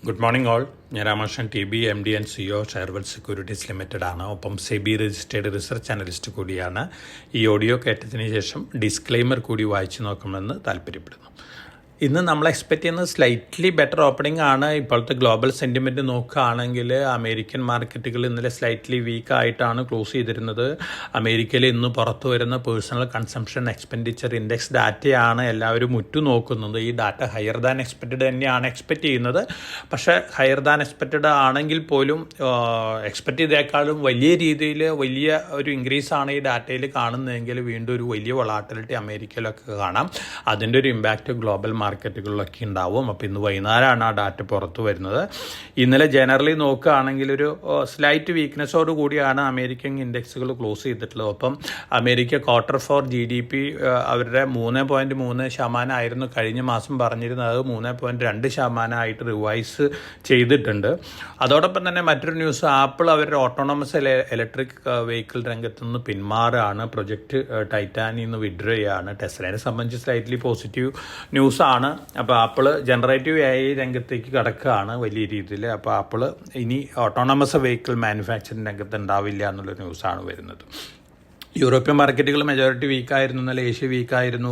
Good morning all. ഞാൻ Ramakrishnan TB MD and CEO Sharewealth Securities Limited ആണ്. ഒപ്പം SEBI registered research analyst കൂടിയാണ്. ഈ ഓഡിയോ കേട്ടതിന് ശേഷം ഡിസ്ക്ലെയിമർ കൂടി വായിച്ചു നോക്കണമെന്ന് താല്പര്യപ്പെടുന്നു. ഇന്ന് നമ്മൾ എക്സ്പെക്റ്റ് ചെയ്യുന്നത് സ്ലൈറ്റ്ലി ബെറ്റർ ഓപ്പണിംഗ് ആണ്. ഇപ്പോഴത്തെ ഗ്ലോബൽ സെൻറ്റിമെൻറ്റ് നോക്കുകയാണെങ്കിൽ അമേരിക്കൻ മാർക്കറ്റുകൾ ഇന്നലെ സ്ലൈറ്റ്ലി വീക്കായിട്ടാണ് ക്ലോസ് ചെയ്തിരുന്നത്. അമേരിക്കയിൽ ഇന്ന് പുറത്തു വരുന്ന പേഴ്സണൽ കൺസംഷൻ എക്സ്പെൻഡിച്ചർ ഇൻഡെക്സ് ഡാറ്റയാണ് എല്ലാവരും ഉറ്റുനോക്കുന്നത്. ഈ ഡാറ്റ ഹയർ ദാൻ എക്സ്പെക്റ്റഡ് തന്നെയാണ് എക്സ്പെക്റ്റ് ചെയ്യുന്നത്. പക്ഷേ ഹയർ ദാൻ എക്സ്പെക്റ്റഡ് ആണെങ്കിൽ പോലും എക്സ്പെക്റ്റ് ചെയ്തേക്കാളും വലിയ രീതിയിൽ വലിയ ഒരു ഇൻക്രീസാണ് ഈ ഡാറ്റയിൽ കാണുന്നതെങ്കിൽ വീണ്ടും ഒരു വലിയ വൊളാറ്റിലിറ്റി അമേരിക്കയിലൊക്കെ കാണാം. അതിൻ്റെ ഒരു ഇമ്പാക്റ്റ് ഗ്ലോബൽ മാർക്കറ്റുകളിലൊക്കെ ഉണ്ടാവും. അപ്പോൾ ഇന്ന് വൈകുന്നേരമാണ് ആ ഡാറ്റ പുറത്തു വരുന്നത്. ഇന്നലെ ജനറലി നോക്കുകയാണെങ്കിൽ ഒരു സ്ലൈറ്റ് വീക്ക്നെസ്സോട് കൂടിയാണ് അമേരിക്കൻ ഇൻഡെക്സുകൾ ക്ലോസ് ചെയ്തിട്ടുള്ളത്. ഒപ്പം അമേരിക്ക Q4 GDP അവരുടെ 3.3% ആയിരുന്നു കഴിഞ്ഞ മാസം പറഞ്ഞിരുന്നത്. 3.2% റിവൈസ് ചെയ്തിട്ടുണ്ട്. അതോടൊപ്പം തന്നെ മറ്റൊരു ന്യൂസ്, ആപ്പിൾ അവരുടെ ഓട്ടോണമസ് ഇലക്ട്രിക് വെഹിക്കിൾ രംഗത്ത് നിന്ന് പിന്മാറുകയാണ്. പ്രൊജക്റ്റ് ടൈറ്റാനിൽ നിന്ന് വിഡ്രോ ചെയ്യുകയാണ്. ടെസ്ലയെ സംബന്ധിച്ച് സ്ലൈറ്റ്ലി പോസിറ്റീവ് ന്യൂസാണ്. അപ്പോൾ ആപ്പിൾ ജനറേറ്റീവ് AI രംഗത്തേക്ക് കടക്കുകയാണ് വലിയ രീതിയിൽ. അപ്പോൾ ആപ്പിൾ ഇനി ഓട്ടോണമസ് വെഹിക്കിൾ മാനുഫാക്ചറിങ് രംഗത്ത് ഉണ്ടാവില്ല എന്നുള്ള ന്യൂസാണ് വരുന്നത്. യൂറോപ്യൻ മാർക്കറ്റുകൾ മെജോറിറ്റി വീക്കായിരുന്നു. ഇന്നലെ ഏഷ്യ വീക്കായിരുന്നു.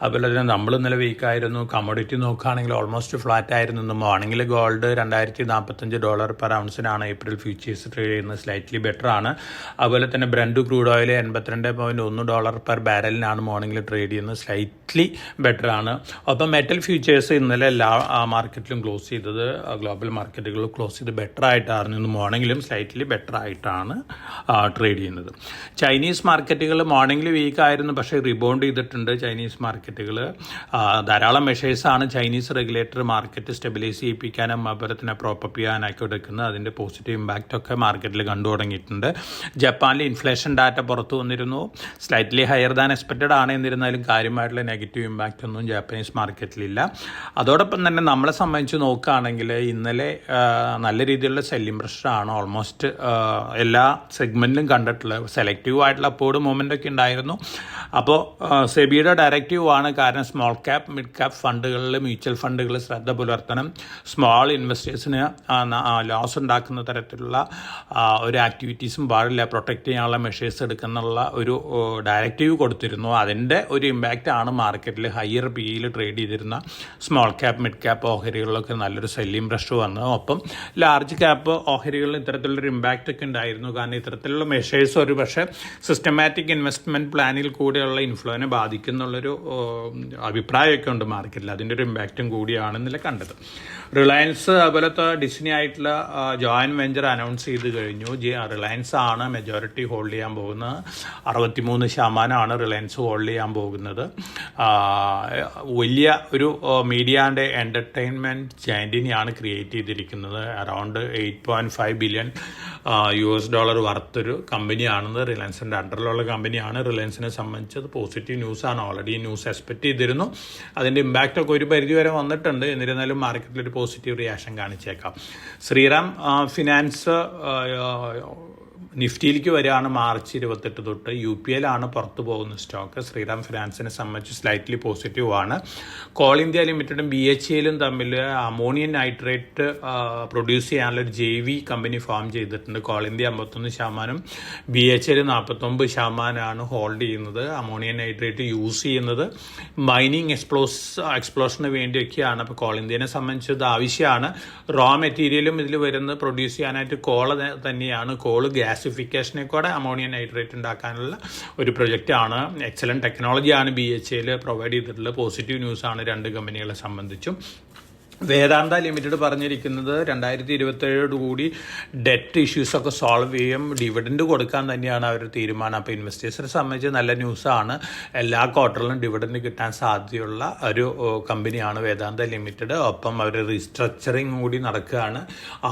അതുപോലെ തന്നെ നമ്മൾ ഇന്നലെ വീക്കായിരുന്നു. കമ്മോഡിറ്റി നോക്കുകയാണെങ്കിൽ ഓൾമോസ്റ്റ് ഫ്ലാറ്റ് ആയിരുന്നു. ഇന്ന് മോർണിംഗിൽ ഗോൾഡ് $2045 പെർ ഔൺസിനാണ് ഏപ്രിൽ ഫ്യൂച്ചേഴ്സ് ട്രേഡ് ചെയ്യുന്നത്. സ്ലൈറ്റ്ലി ബെറ്റർ ആണ്. അതുപോലെ തന്നെ ബ്രണ്ട് ക്രൂഡ് ഓയിൽ $82.1 പെർ ബാരലിനാണ് മോർണിംഗിൽ ട്രേഡ് ചെയ്യുന്നത്. സ്ലൈറ്റ്ലി ബെറ്റർ ആണ്. ഒപ്പം മെറ്റൽ ഫ്യൂച്ചേഴ്സ് ഇന്നലെ എല്ലാ മാർക്കറ്റിലും ക്ലോസ് ചെയ്തത്, ഗ്ലോബൽ മാർക്കറ്റുകൾ ക്ലോസ് ചെയ്ത് ബെറ്റർ ആയിട്ടായിരുന്നു. ഇന്ന് മോർണിംഗിലും സ്ലൈറ്റ്ലി ബെറ്റർ ആയിട്ടാണ് ട്രേഡ് ചെയ്യുന്നത്. ചൈനീസ് മാർക്കറ്റുകൾ മോർണിംഗിൽ വീക്കായിരുന്നു, പക്ഷേ റിബൗണ്ട് ചെയ്തിട്ടുണ്ട്. ചൈനീസ് മാർക്കറ്റുകൾ ധാരാളം മെഷേഴ്സാണ് ചൈനീസ് റെഗുലേറ്റർ മാർക്കറ്റ് സ്റ്റെബിലൈസ് ചെയ്യിപ്പിക്കാനും അതുപോലെ തന്നെ പ്രോപ്പപ്പ് ചെയ്യാനൊക്കെ എടുക്കുന്നത്. അതിൻ്റെ പോസിറ്റീവ് ഇമ്പാക്റ്റൊക്കെ മാർക്കറ്റിൽ കണ്ടു തുടങ്ങിയിട്ടുണ്ട്. ജപ്പാനിൽ ഇൻഫ്ലേഷൻ ഡാറ്റ പുറത്തു വന്നിരുന്നു. സ്ലൈറ്റ്ലി ഹയർ ദാൻ എക്സ്പെക്റ്റഡ് ആണ്. എന്നിരുന്നാലും കാര്യമായിട്ടുള്ള നെഗറ്റീവ് ഇമ്പാക്റ്റ് ഒന്നും ജാപ്പനീസ് മാർക്കറ്റിലില്ല. അതോടൊപ്പം തന്നെ നമ്മളെ സംബന്ധിച്ച് നോക്കുകയാണെങ്കിൽ ഇന്നലെ നല്ല രീതിയിലുള്ള സെല്ലിംഗ് പ്രഷറാണ് ഓൾമോസ്റ്റ് എല്ലാ സെഗ്മെൻറ്റിലും കണ്ടിട്ടുള്ളത്. സെലക്റ്റീവ് ആയിട്ടുള്ള അപ്പോഴും മൊമെൻ്റൊക്കെ ഉണ്ടായിരുന്നു. അപ്പോൾ സെബിയുടെ ഡയറക്റ്റീവ് ആണ്. കാരണം സ്മോൾ ക്യാപ്പ് മിഡ് ക്യാപ്പ് ഫണ്ടുകളിൽ മ്യൂച്വൽ ഫണ്ടുകൾ ശ്രദ്ധ പുലർത്തണം. സ്മോൾ ഇൻവെസ്റ്റേഴ്സിന് ലോസ് ഉണ്ടാക്കുന്ന തരത്തിലുള്ള ഒരു ആക്ടിവിറ്റീസും പാടില്ല. പ്രൊട്ടക്റ്റ് ചെയ്യാനുള്ള മെഷേഴ്സ് എടുക്കുന്നുള്ള ഒരു ഡയറക്റ്റീവ് കൊടുത്തിരുന്നു. അതിൻ്റെ ഒരു ഇമ്പാക്റ്റ് ആണ് മാർക്കറ്റിൽ ഹയർ PEയിൽ ട്രേഡ് ചെയ്തിരുന്ന സ്മോൾ ക്യാപ്പ് മിഡ് ക്യാപ്പ് ഓഹരികളിലൊക്കെ നല്ലൊരു സെല്ലിംഗ് പ്രഷർ വന്നു. ഒപ്പം ലാർജ് ക്യാപ്പ് ഓഹരികളിൽ ഇത്തരത്തിലുള്ളൊരു ഇമ്പാക്റ്റ് ഒക്കെ ഉണ്ടായിരുന്നു. കാരണം ഇത്തരത്തിലുള്ള മെഷേഴ്സ് ഒരു പക്ഷേ സിസ്റ്റമാറ്റിക് ഇൻവെസ്റ്റ്മെൻറ്റ് പ്ലാനിൽ കൂടെയുള്ള ഇൻഫ്ലോനെ ബാധിക്കുന്നുള്ളൊരു അഭിപ്രായമൊക്കെ ഉണ്ട് മാർക്കറ്റിൽ. അതിൻ്റെ ഒരു ഇമ്പാക്റ്റും കൂടിയാണെന്നില്ല കണ്ടത്. റിലയൻസ് അതുപോലത്തെ ഡിസ്നി ആയിട്ടുള്ള ജോയിൻറ്റ് വെഞ്ചർ അനൗൺസ് ചെയ്ത് കഴിഞ്ഞു. റിലയൻസ് ആണ് മെജോറിറ്റി ഹോൾഡ് ചെയ്യാൻ പോകുന്നത്. 63% റിലയൻസ് ഹോൾഡ് ചെയ്യാൻ പോകുന്നത്. വലിയ ഒരു മീഡിയ ആൻഡ് എൻ്റർടൈൻമെൻറ്റ് ജയൻറ്റിനെയാണ് ക്രിയേറ്റ് ചെയ്തിരിക്കുന്നത്. അറൗണ്ട് $8.5 ബില്യൺ വർത്തൊരു കമ്പനിയാണെന്ന് റിലയൻസിൻ്റെ അണ്ടറിലുള്ള കമ്പനിയാണ്. റിലയൻസിനെ സംബന്ധിച്ചത് പോസിറ്റീവ് ന്യൂസാണ്. ഓൾറെഡി ഈ ന്യൂസ് എക്സ്പെക്റ്റ് ചെയ്തിരുന്നു. അതിൻ്റെ ഇമ്പാക്റ്റൊക്കെ ഒരു പരിധിവരെ വന്നിട്ടുണ്ട്. എന്നിരുന്നാലും മാർക്കറ്റിലൊരു പോസിറ്റീവ് റിയാക്ഷൻ കാണിച്ചേക്കാം. ശ്രീറാം ഫിനാൻസ് നിഫ്റ്റിയിലേക്ക് വരികയാണ് മാർച്ച് 28 തൊട്ട്. UPLാണ് പുറത്തു പോകുന്ന സ്റ്റോക്ക്. ശ്രീറാം ഫിനാൻസിനെ സംബന്ധിച്ച് സ്ലൈറ്റ്ലി പോസിറ്റീവ് ആണ്. കോൾ ഇന്ത്യ ലിമിറ്റഡും BHELും തമ്മിൽ അമോണിയം നൈട്രേറ്റ് പ്രൊഡ്യൂസ് ചെയ്യാനുള്ള ഒരു JV കമ്പനി ഫോം ചെയ്തിട്ടുണ്ട്. കോൾ ഇന്ത്യ 51%, BHEL 49% ഹോൾഡ് ചെയ്യുന്നത്. അമോണിയം നൈട്രേറ്റ് യൂസ് ചെയ്യുന്നത് മൈനിങ് എക്സ്പ്ലോഷന് വേണ്ടിയൊക്കെയാണ്. അപ്പോൾ കോൾ ഇന്ത്യനെ സംബന്ധിച്ചത് ആവശ്യമാണ്. റോ മെറ്റീരിയലും ഇതിൽ വരുന്നത് പ്രൊഡ്യൂസ് ചെയ്യാനായിട്ട് കോള് തന്നെയാണ്. കോള് ഗ്യാസിഫിക്കേഷനെ കൂടെ അമോണിയം നൈട്രേറ്റ് ഉണ്ടാക്കാനുള്ള ഒരു പ്രൊജക്റ്റാണ്. എക്സലൻറ്റ് ടെക്നോളജിയാണ് BHEL പ്രൊവൈഡ് ചെയ്തിട്ടുള്ളത്. പോസിറ്റീവ് ന്യൂസാണ് രണ്ട് കമ്പനികളെ സംബന്ധിച്ചും. വേദാന്ത ലിമിറ്റഡ് പറഞ്ഞിരിക്കുന്നത് 2027 കൂടി ഡെറ്റ് ഇഷ്യൂസൊക്കെ സോൾവ് ചെയ്യും, ഡിവിഡൻഡ് കൊടുക്കാൻ തന്നെയാണ് അവരുടെ തീരുമാനം. അപ്പോൾ ഇൻവെസ്റ്റേഴ്സിനെ സംബന്ധിച്ച് നല്ല ന്യൂസാണ്. എല്ലാ ക്വാർട്ടറിലും ഡിവിഡൻഡ് കിട്ടാൻ സാധ്യതയുള്ള ഒരു കമ്പനിയാണ് വേദാന്ത ലിമിറ്റഡ്. ഒപ്പം അവർ റീസ്ട്രക്ചറിങ് കൂടി നടക്കുകയാണ്.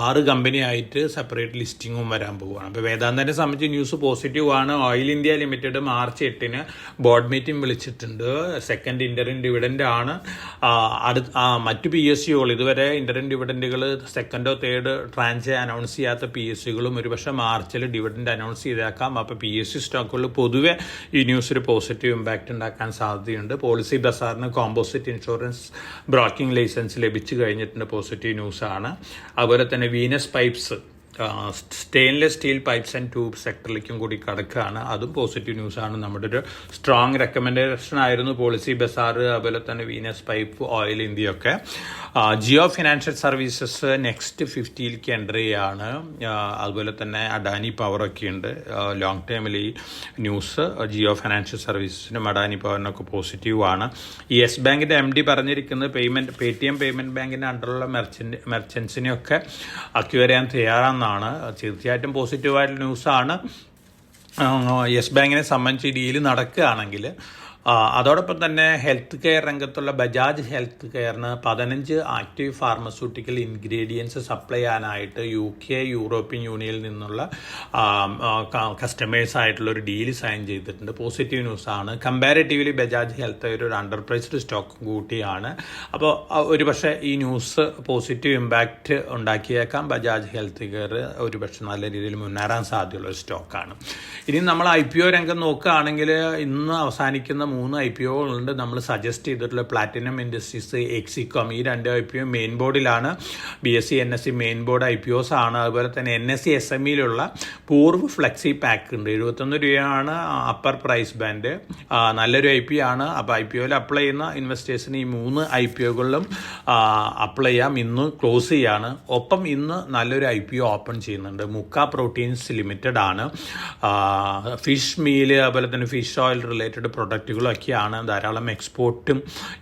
6 കമ്പനിയായിട്ട് സെപ്പറേറ്റ് ലിസ്റ്റിങ്ങും വരാൻ പോവുകയാണ്. അപ്പോൾ വേദാന്തനെ സംബന്ധിച്ച് ന്യൂസ് പോസിറ്റീവ് ആണ്. Oil India limited March 8 board meeting വിളിച്ചിട്ടുണ്ട്. സെക്കൻഡ് ഇൻ്ററിം ഡിവിഡൻഡ് ആണ്. മറ്റു PSU ഒ ഇതുവരെ ഇൻ്ററിം ഡിവിഡൻറ്റുകൾ സെക്കൻഡോ തേർഡ് ട്രാൻസ് അനൗൺസ് ചെയ്യാത്ത പി എസ് സികളും ഒരുപക്ഷെ മാർച്ചിൽ ഡിവിഡൻറ്റ് അനൗൺസ് ചെയ്തേക്കാം. അപ്പോൾ പി എസ് സി സ്റ്റോക്കുകളിൽ പൊതുവെ ഈ ന്യൂസ് ഒരു പോസിറ്റീവ് ഇമ്പാക്റ്റ് ഉണ്ടാക്കാൻ സാധ്യതയുണ്ട്. പോളിസി ബസാറിന് കോമ്പോസിറ്റ് ഇൻഷുറൻസ് ബ്രോക്കിംഗ് ലൈസൻസ് ലഭിച്ചു കഴിഞ്ഞിട്ടുണ്ട്, പോസിറ്റീവ് ന്യൂസാണ്. അതുപോലെ തന്നെ Venus pipes stainless steel pipes and tube സെക്ടറിലേക്കും കൂടി കടക്കുകയാണ്, അതും പോസിറ്റീവ് ന്യൂസാണ്. നമ്മുടെ ഒരു സ്ട്രോങ് റെക്കമെൻഡേഷൻ ആയിരുന്നു പോളിസി ബസാർ, അതുപോലെ തന്നെ വീനസ് പൈപ്പ്, ഓയിൽ ഇന്ത്യയൊക്കെ. ജിയോ ഫിനാൻഷ്യൽ സർവീസസ് നെക്സ്റ്റ് 50ലേക്ക് എൻ്റർ ചെയ്യുകയാണ്. അതുപോലെ തന്നെ അഡാനി പവറൊക്കെ ഉണ്ട്. ലോങ് ടേമിൽ ഈ ന്യൂസ് ജിയോ ഫിനാൻഷ്യൽ സർവീസസിനും അഡാനി പവറിനൊക്കെ പോസിറ്റീവാണ്. ഈ യെസ് ബാങ്കിൻ്റെ MD പറഞ്ഞിരിക്കുന്നത് പേടിഎം പേയ്മെൻറ്റ് ബാങ്കിൻ്റെ അണ്ടറുള്ള മെർച്ചൻസിനെയൊക്കെ അക്വയർ ചെയ്യാൻ തയ്യാറാണെന്നാണ്. തീർച്ചയായിട്ടും പോസിറ്റീവായിട്ടുള്ള ന്യൂസാണ്. യെസ് ബാങ്കിനെ സംബന്ധിച്ച് ഡീല് നടക്കുകയാണെങ്കിൽ. അതോടൊപ്പം തന്നെ ഹെൽത്ത് കെയർ രംഗത്തുള്ള ബജാജ് ഹെൽത്ത് കെയറിന് 15 ആക്റ്റീവ് ഫാർമസ്യൂട്ടിക്കൽ ഇൻഗ്രീഡിയൻസ് സപ്ലൈ ചെയ്യാനായിട്ട് UK, യൂറോപ്യൻ യൂണിയനിൽ നിന്നുള്ള കസ്റ്റമേഴ്സായിട്ടുള്ള ഒരു ഡീൽ സൈൻ ചെയ്തിട്ടുണ്ട്. പോസിറ്റീവ് ന്യൂസാണ്. കമ്പാരിറ്റീവ്ലി ബജാജ് ഹെൽത്ത് ഒരു അണ്ടർ പ്രൈസ്ഡ് സ്റ്റോക്ക് കൂട്ടിയാണ്. അപ്പോൾ ഒരുപക്ഷെ ഈ ന്യൂസ് പോസിറ്റീവ് ഇമ്പാക്റ്റ് ഉണ്ടാക്കിയേക്കാം. ബജാജ് ഹെൽത്ത് കെയർ ഒരുപക്ഷെ നല്ല രീതിയിൽ മുന്നേറാൻ സാധ്യതയുള്ള ഒരു സ്റ്റോക്കാണ്. ഇനി നമ്മൾ IPO രംഗം നോക്കുകയാണെങ്കിൽ ഇന്ന് അവസാനിക്കുന്ന 3 IPOകളുണ്ട്. നമ്മൾ സജസ്റ്റ് ചെയ്തിട്ടുള്ള പ്ലാറ്റിനം ഇൻഡസ്ട്രീസ്, എക്സിക്കോം, ഈ 2 IPO മെയിൻ ബോർഡിലാണ്. BSE NSE main board IPOs ആണ്. അതുപോലെ തന്നെ NSE SMEയിലുള്ള പൂർവ്വ ഫ്ലെക്സി പാക്ക് ഉണ്ട്. 71 രൂപയാണ് അപ്പർ പ്രൈസ് ബാൻഡ്. നല്ലൊരു IPO ആണ്. അപ്പോൾ IPOയിൽ അപ്ലൈ ചെയ്യുന്ന ഇൻവെസ്റ്റേഴ്സിന് ഈ 3 IPOകളിലും അപ്ലൈ ചെയ്യാം. ഇന്ന് ക്ലോസ് ചെയ്യാണ്. ഒപ്പം ഇന്ന് നല്ലൊരു IPO ഓപ്പൺ ചെയ്യുന്നുണ്ട്. മുക്ക പ്രോട്ടീൻസ് ലിമിറ്റഡ് ആണ്. ഫിഷ് മീല്, അതുപോലെ തന്നെ ഫിഷ് ഓയിൽ റിലേറ്റഡ് പ്രൊഡക്റ്റുകളൊക്കെയാണ്. ധാരാളം എക്സ്പോർട്ടും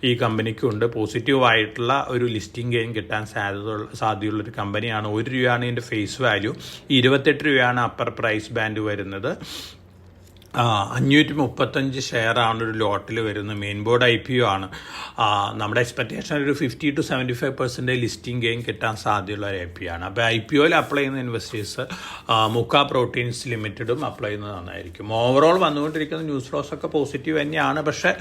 ഈ കമ്പനിക്കുണ്ട്. പോസിറ്റീവായിട്ടുള്ള ഒരു ലിസ്റ്റിംഗ് ഗെയിൻ കിട്ടാൻ സാധ്യതയുള്ളൊരു കമ്പനിയാണ്. 1 രൂപയാണ് ഇതിൻ്റെ ഫേസ് വാല്യൂ. 28 രൂപയാണ് അപ്പർ പ്രൈസ് ബാൻഡ് വരുന്നത്. 535 ഷെയറാണ് ഒരു ലോട്ടിൽ വരുന്നത്. മെയിൻ ബോർഡ് IPO ആണ്. നമ്മുടെ എക്സ്പെക്റ്റേഷൻ ഒരു 50 to 75% ലിസ്റ്റിംഗ് ഗെയിൻ കിട്ടാൻ സാധ്യതയുള്ള ഒരു IPO ആണ്. അപ്പോൾ IPOയിൽ അപ്ലൈ ചെയ്യുന്ന ഇൻവെസ്റ്റേഴ്സ് മുക്ക പ്രോട്ടീൻസ് ലിമിറ്റഡും അപ്ലൈ ചെയ്യുന്നത് നന്നായിരിക്കും. ഓവറോൾ വന്നുകൊണ്ടിരിക്കുന്ന ന്യൂസ് ഫ്ലോസ് ഒക്കെ പോസിറ്റീവ് തന്നെയാണ്. പക്ഷേ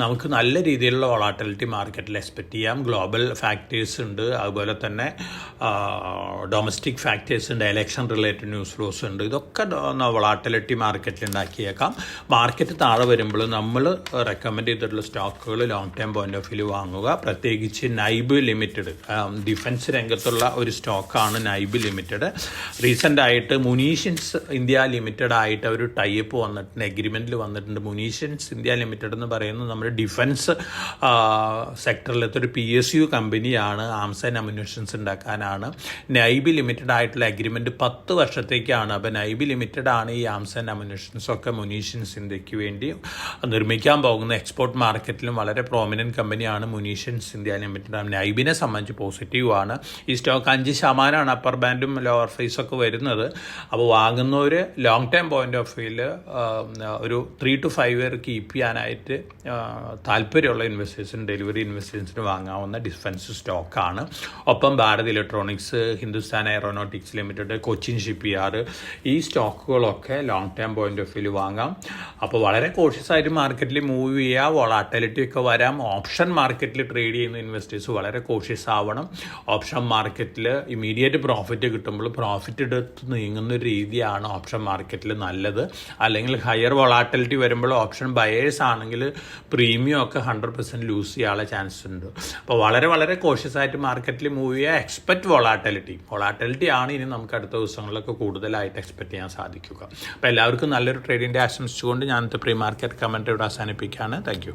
നമുക്ക് നല്ല രീതിയിലുള്ള വോളാറ്റിലിറ്റി മാർക്കറ്റിൽ എക്സ്പെക്റ്റ് ചെയ്യാം. ഗ്ലോബൽ ഫാക്ടേഴ്സ് ഉണ്ട്, അതുപോലെ തന്നെ ഡൊമസ്റ്റിക് ഫാക്ടേഴ്സ് ഉണ്ട്, എലക്ഷൻ റിലേറ്റഡ് ന്യൂസ് ഫ്ലോസ് ഉണ്ട്. ഇതൊക്കെ വോളാറ്റിലിറ്റി മാർക്കറ്റിൽ ഉണ്ടാക്കിയേക്കാം. മാർക്കറ്റ് താഴെ വരുമ്പോൾ നമ്മൾ റെക്കമെൻഡ് ചെയ്തിട്ടുള്ള സ്റ്റോക്കുകൾ long term point of view വാങ്ങുക. പ്രത്യേകിച്ച് നൈബ് ലിമിറ്റഡ്, ഡിഫൻസ് രംഗത്തുള്ള ഒരു സ്റ്റോക്കാണ് നൈബ് ലിമിറ്റഡ്. റീസെൻ്റ് ആയിട്ട് മുനീഷ്യൻസ് ഇന്ത്യ ലിമിറ്റഡ് ആയിട്ട് ഒരു ടൈപ്പ് വന്നിട്ടുണ്ട്, എഗ്രിമെൻറ്റിൽ വന്നിട്ടുണ്ട്. മുനീഷ്യൻസ് ഇന്ത്യ ലിമിറ്റഡ് എന്ന് പറയുന്നത് നമ്മുടെ ഡിഫൻസ് സെക്ടറിലത്തെ ഒരു PSU കമ്പനിയാണ്. ആംസ് ആൻഡ് അമ്യൂണിഷൻസ് ഉണ്ടാക്കാനാണ്. നൈബ് ലിമിറ്റഡ് ആയിട്ടുള്ള എഗ്രിമെൻറ്റ് 10 വർഷത്തേക്കാണ്. അപ്പോൾ നൈബ് ലിമിറ്റഡ് ആണ് ഈ ആംസ് ആൻഡ് അമ്യൂണിഷൻസ് ഒക്കെ മുനീഷ്യൻസ് ഇന്ത്യക്ക് വേണ്ടി നിർമ്മിക്കാൻ പോകുന്ന. എക്സ്പോർട്ട് മാർക്കറ്റിലും വളരെ പ്രോമിനൻറ്റ് കമ്പനിയാണ് മുനീഷ്യൻസ് ഇന്ത്യ ലിമിറ്റഡ്. നൈബിനെ സംബന്ധിച്ച് പോസിറ്റീവാണ്. ഈ സ്റ്റോക്ക് 5% അപ്പർ ബാൻഡും ലോവർ ഫേസൊക്കെ വരുന്നത്. അപ്പോൾ വാങ്ങുന്നവർ ലോങ് ടൈം പോയിന്റ് ഓഫ് വ്യൂവിൽ ഒരു 3 to 5 ഇയർ കീപ്പ് ചെയ്യാനായിട്ട് താല്പര്യമുള്ള ഇൻവെസ്റ്റേഴ്സിന്, ഡെലിവറി ഇൻവെസ്റ്റേഴ്സിന് വാങ്ങാവുന്ന ഡിഫൻസ് സ്റ്റോക്കാണ്. ഒപ്പം Bharat electronics, Hindustan aeronautics limited, Cochin ship yard, ഈ സ്റ്റോക്കുകളൊക്കെ ലോങ് ടൈം പോയിന്റ് ഓഫ് വ്യൂവിൽ വാങ്ങാം. അപ്പോൾ വളരെ കോഷ്യസ് ആയിട്ട് മാർക്കറ്റിൽ മൂവ് ചെയ്യുക. വോളാറ്റിലിറ്റി ഒക്കെ വരാം. ഓപ്ഷൻ മാർക്കറ്റിൽ ട്രേഡ് ചെയ്യുന്ന ഇൻവെസ്റ്റേഴ്സ് വളരെ കോഷ്യസ് ആവണം. ഓപ്ഷൻ മാർക്കറ്റിൽ ഇമീഡിയറ്റ് പ്രോഫിറ്റ് കിട്ടുമ്പോൾ പ്രോഫിറ്റ് എടുത്ത് നീങ്ങുന്ന ഒരു രീതിയാണ് ഓപ്ഷൻ മാർക്കറ്റിൽ നല്ലത്. അല്ലെങ്കിൽ ഹയർ വോളാറ്റിലിറ്റി വരുമ്പോൾ ഓപ്ഷൻ ബയേഴ്സ് ആണെങ്കിൽ പ്രീമിയം ഒക്കെ 100% ലൂസ് ചെയ്യാനുള്ള ചാൻസ് ഉണ്ട്. അപ്പോൾ വളരെ വളരെ കോഷ്യസ് ആയിട്ട് മാർക്കറ്റിൽ മൂവ് ചെയ്യുക. എക്സ്പെക്റ്റ് വോളാറ്റിലിറ്റി ആണ് ഇനി നമുക്ക് അടുത്ത ദിവസങ്ങളിലൊക്കെ കൂടുതലായിട്ട് എക്സ്പെക്ട് ചെയ്യാൻ സാധിക്കുക. അപ്പോൾ എല്ലാവർക്കും നല്ലൊരു ട്രേഡിൻ്റെ ആശംസിച്ചുകൊണ്ട് ഞാൻ പ്രീ മാർക്കറ്റ് കമൻറ്റ് ഇവിടെ അവസാനിപ്പിക്കുകയാണ്. Thank you.